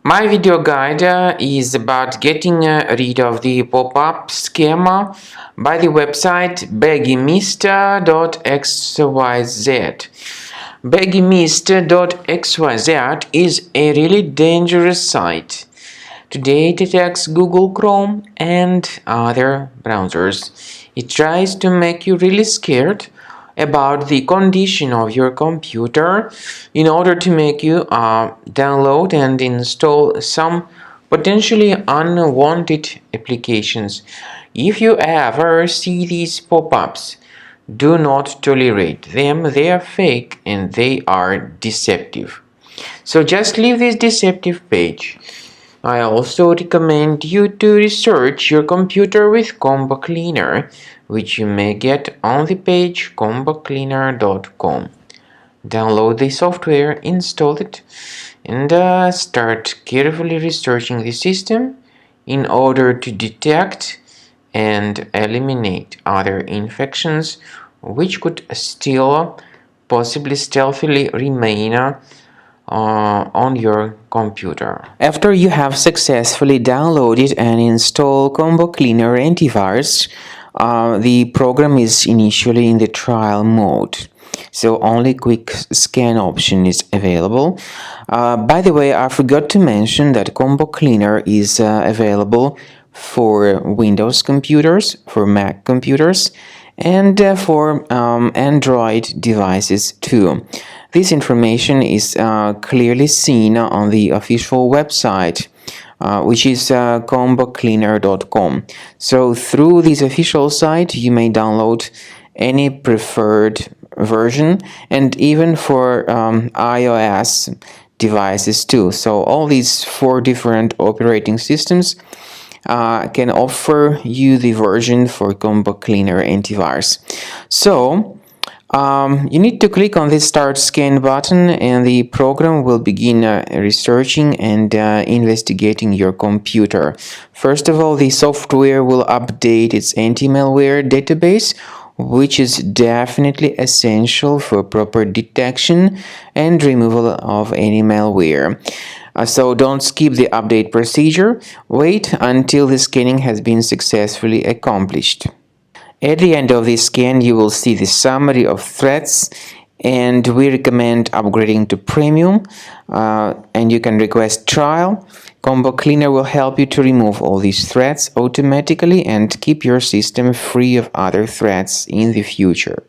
My video guide is about getting rid of the pop-up scam by the website Begimist.xyz. Begimist.xyz is a really dangerous site. Today it detects Google Chrome and other browsers. It tries to make you really scared about the condition of your computer in order to make you download and install some potentially unwanted applications. If you ever see these pop-ups, do not tolerate them. They are fake and they are deceptive. So just leave this deceptive page. I also recommend you to research your computer with Combo Cleaner, which you may get on the page combocleaner.com. Download the software, install it, and start carefully researching the system in order to detect and eliminate other infections which could still possibly stealthily remain on your computer. After you have successfully downloaded and installed Combo Cleaner antivirus, the program is initially in the trial mode. So only quick scan option is available. By the way, I forgot to mention that Combo Cleaner is available for Windows computers, for Mac computers, and for Android devices too. This information is clearly seen on the official website, which is combocleaner.com. So through this official site, you may download any preferred version, and even for iOS devices too. So all these 4 different operating systems can offer you the version for Combo Cleaner antivirus. So you need to click on the Start Scan button and the program will begin researching and investigating your computer. First of all, the software will update its anti-malware database, which is definitely essential for proper detection and removal of any malware. So don't skip the update procedure. Wait until the scanning has been successfully accomplished. At the end of the scan, you will see the summary of threats, and we recommend upgrading to Premium, and you can request trial. Combo Cleaner will help you to remove all these threats automatically and keep your system free of other threats in the future.